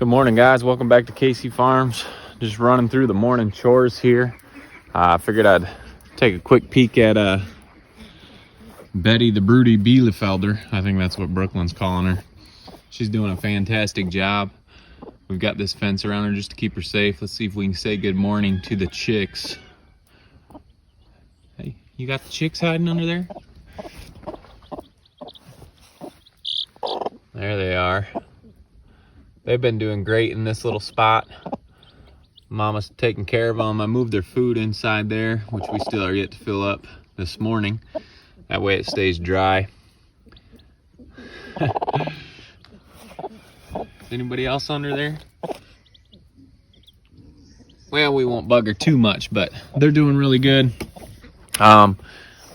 Good morning, guys. Welcome back to Casey Farms. Just running through the morning chores here. I figured I'd take a quick peek at Betty the Broody Bielefelder. I think that's what Brooklyn's calling her. She's doing a fantastic job. We've got this fence around her just to keep her safe. Let's see if we can say good morning to the chicks. Hey, you got the chicks hiding under there? There they are. They've been doing great in this little spot. Mama's taking care of them. I moved their food inside there, which we still are yet to fill up this morning. That way it stays dry. Anybody else under there? Well, we won't bug her too much, but they're doing really good. I'm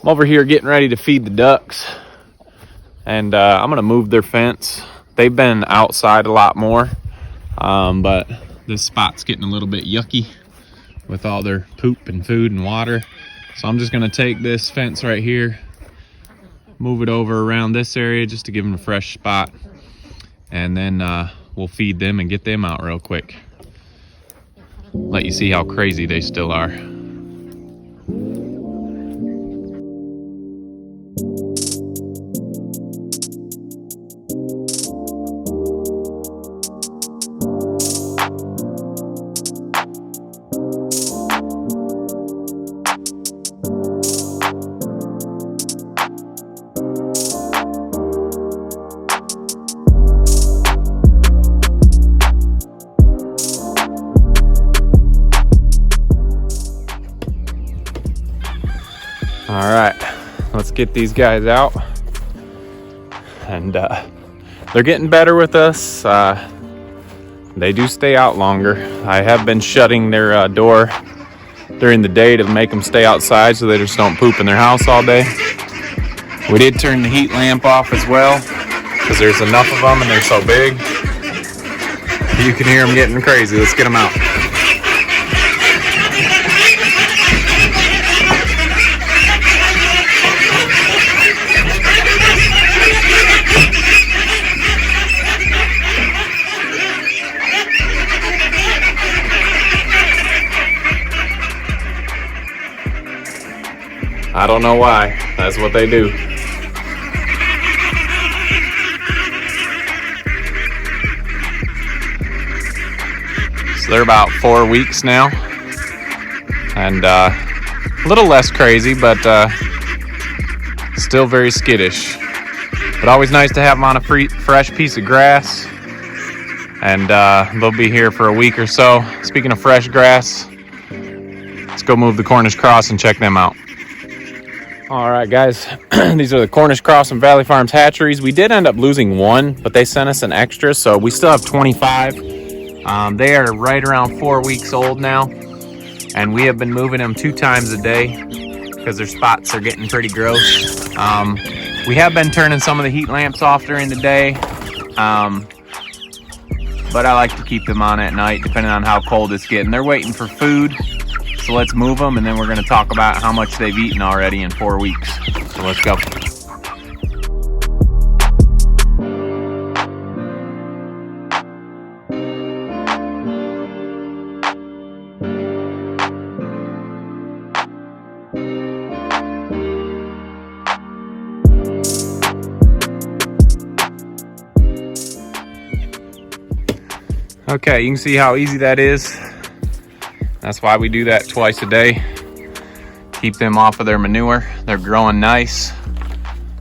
over here getting ready to feed the ducks, and I'm gonna move their fence. They've been outside a lot more, but this spot's getting a little bit yucky with all their poop and food and water. So I'm just gonna take this fence right here, move it over around this area just to give them a fresh spot, and then we'll feed them and get them out real quick. Let you see how crazy they still are. All right, let's get these guys out. And they're getting better with us. They do stay out longer. I have been shutting their door during the day to make them stay outside so they just don't poop in their house all day. We did turn the heat lamp off as well because there's enough of them and they're so big. You can hear them getting crazy. Let's get them out. I don't know why. That's what they do. So they're about 4 weeks now. And a little less crazy, but still very skittish. But always nice to have them on a fresh piece of grass. And they'll be here for a week or so. Speaking of fresh grass, let's go move the Cornish Cross and check them out. All right, guys, these are the Cornish Cross and Valley Farms Hatcheries. We did end up losing one, but they sent us an extra, so we still have 25. They are right around 4 weeks old now, and we have been moving them 2 times a day because their spots are getting pretty gross. We have been turning some of the heat lamps off during the day, but I like to keep them on at night depending on how cold it's getting. They're waiting for food. So let's move them, and then we're going to talk about how much they've eaten already in 4 weeks. So let's go. Okay, you can see how easy that is. That's why we do that twice a day. Keep them off of their manure. They're growing nice.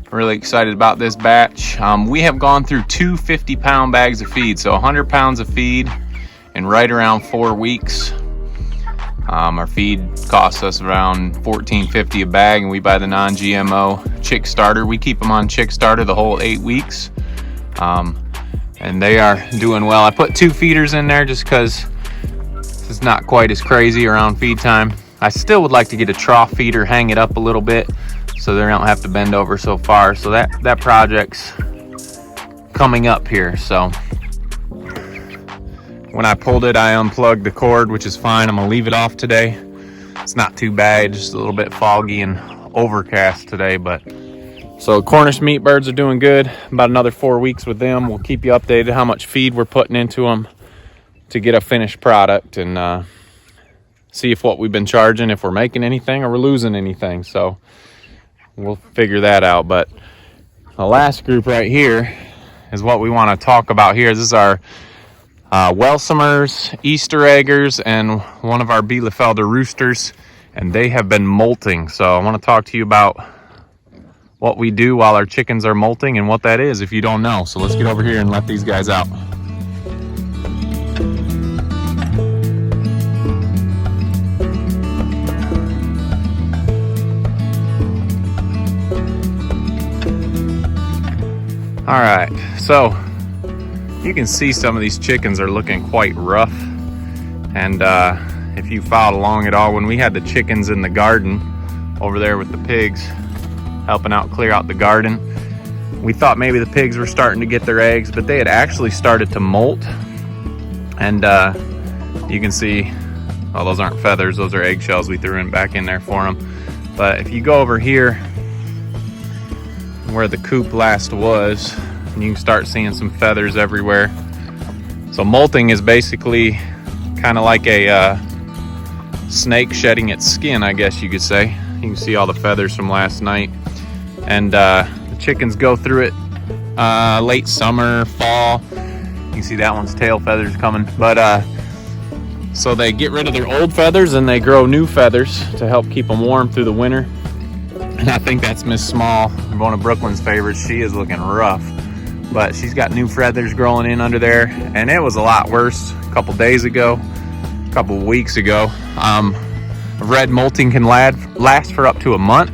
Really excited about this batch. We have gone through 2 50-pound bags of feed, so 100 pounds of feed in right around 4 weeks. Our feed costs us around $14.50 a bag, and we buy the non-GMO chick starter. We keep them on chick starter the whole 8 weeks, and they are doing well. I put 2 feeders in there just because it's not quite as crazy around feed time. I still would like to get a trough feeder, hang it up a little bit so they don't have to bend over so far. So that project's coming up here. So when I pulled it, I unplugged the cord, which is fine. I'm gonna leave it off today. It's not too bad, just a little bit foggy and overcast today, but so Cornish meat birds are doing good. About another 4 weeks with them. We'll keep you updated how much feed we're putting into them to get a finished product and see if what we've been charging, if we're making anything or we're losing anything. So we'll figure that out. But the last group right here is what we want to talk about here. This is our Welsumers, Easter eggers, and one of our Bielefelder roosters, and they have been molting. So I want to talk to you about what we do while our chickens are molting and what that is if you don't know. So let's get over here and let these guys out. All right, so you can see some of these chickens are looking quite rough. And if you followed along at all, when we had the chickens in the garden over there with the pigs, helping out clear out the garden, we thought maybe the pigs were starting to get their eggs, but they had actually started to molt. And you can see, well, those aren't feathers, those are eggshells we threw back in there for them. But if you go over here where the coop last was, you can start seeing some feathers everywhere. So molting is basically kind of like a snake shedding its skin, I guess you could say. You can see all the feathers from last night. And the chickens go through it late summer, fall. You can see that one's tail feathers coming. But so they get rid of their old feathers and they grow new feathers to help keep them warm through the winter. And I think that's Miss Small, one of Brooklyn's favorites. She is looking rough, but she's got new feathers growing in under there. And it was a lot worse a couple days ago, a couple weeks ago. I've read molting can last for up to a month.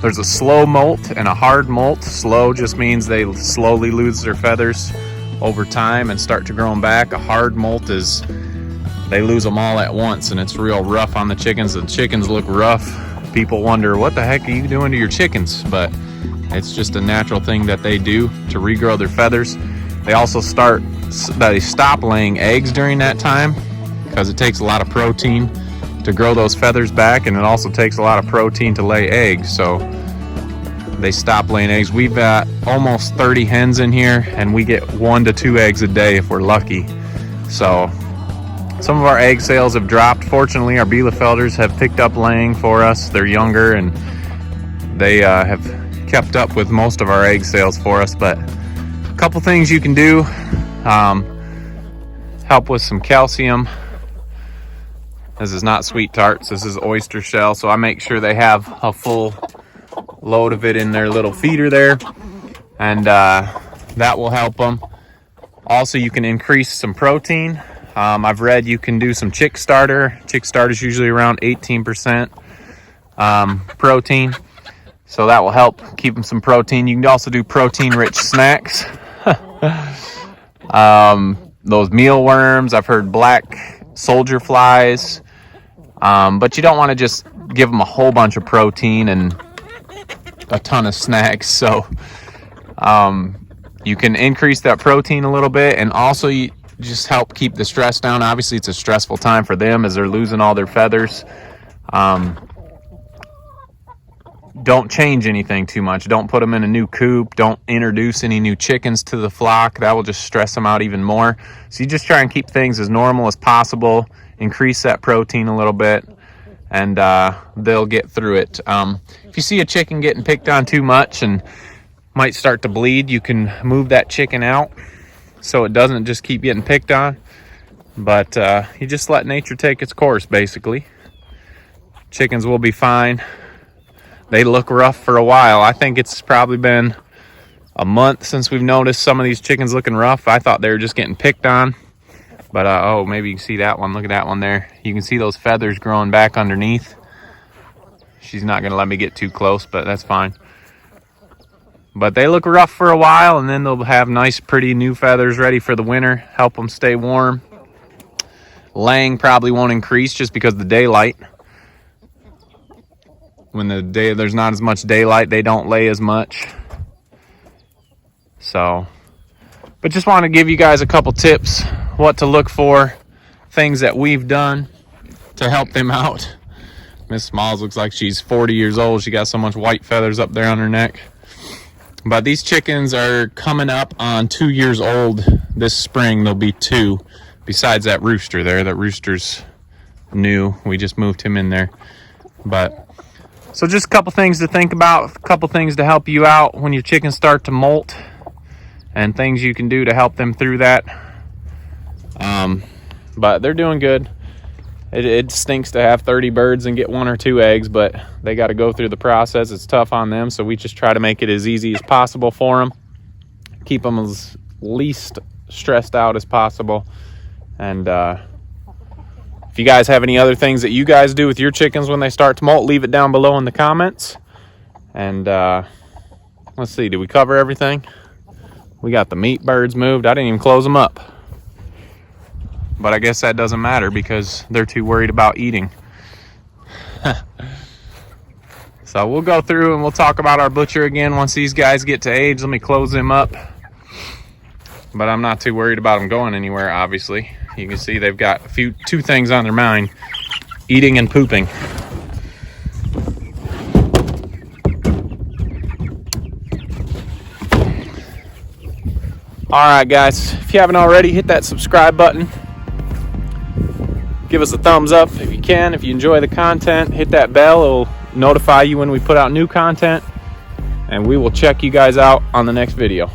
There's a slow molt and a hard molt. Slow just means they slowly lose their feathers over time and start to grow them back. A hard molt is they lose them all at once, and it's real rough on the chickens. The chickens look rough. People wonder, what the heck are you doing to your chickens? But it's just a natural thing that they do to regrow their feathers. They also stop laying eggs during that time because it takes a lot of protein to grow those feathers back, and it also takes a lot of protein to lay eggs. So they stop laying eggs. We've got almost 30 hens in here, and we get 1 to 2 eggs a day if we're lucky. So some of our egg sales have dropped. Fortunately, our Bielefelders have picked up laying for us. They're younger, and they have kept up with most of our egg sales for us. But a couple things you can do, help with some calcium. This is not sweet tarts, this is oyster shell. So I make sure they have a full load of it in their little feeder there, and that will help them. Also, you can increase some protein. I've read you can do some chick starter. Chick starter is usually around 18% protein. So that will help keep them some protein. You can also do protein-rich snacks. Those mealworms, I've heard black soldier flies. But you don't want to just give them a whole bunch of protein and a ton of snacks. So you can increase that protein a little bit, and also you just help keep the stress down. Obviously, it's a stressful time for them as they're losing all their feathers. Don't change anything too much. Don't put them in a new coop. Don't introduce any new chickens to the flock. That will just stress them out even more. So you just try and keep things as normal as possible. Increase that protein a little bit, and they'll get through it. If you see a chicken getting picked on too much and might start to bleed, you can move that chicken out so it doesn't just keep getting picked on. But you just let nature take its course, basically. Chickens will be fine. They look rough for a while. I think it's probably been a month since we've noticed some of these chickens looking rough. I thought they were just getting picked on. But, oh, maybe you can see that one. Look at that one there. You can see those feathers growing back underneath. She's not going to let me get too close, but that's fine. But they look rough for a while, and then they'll have nice, pretty new feathers ready for the winter. Help them stay warm. Laying probably won't increase just because of the daylight. When there's not as much daylight, they don't lay as much. So, but just want to give you guys a couple tips, what to look for, things that we've done to help them out. Miss Smalls looks like she's 40 years old. She got so much white feathers up there on her neck. But these chickens are coming up on 2 years old this spring. They'll be 2 besides that rooster there. That rooster's new. We just moved him in there. But so just a couple things to think about, a couple things to help you out when your chickens start to molt, and things you can do to help them through that. But they're doing good. It stinks to have 30 birds and get 1 or 2 eggs, but they got to go through the process. It's tough on them, so we just try to make it as easy as possible for them. Keep them as least stressed out as possible. And if you guys have any other things that you guys do with your chickens when they start to molt, leave it down below in the comments. And let's see, did we cover everything? We got the meat birds moved. I didn't even close them up. But I guess that doesn't matter because they're too worried about eating. So we'll go through and we'll talk about our butcher again once these guys get to age. Let me close them up. But I'm not too worried about them going anywhere, obviously. You can see they've got two things on their mind: eating and pooping. All right, guys, if you haven't already, hit that subscribe button. Give us a thumbs up if you can. If you enjoy the content, hit that bell. It'll notify you when we put out new content. And we will check you guys out on the next video.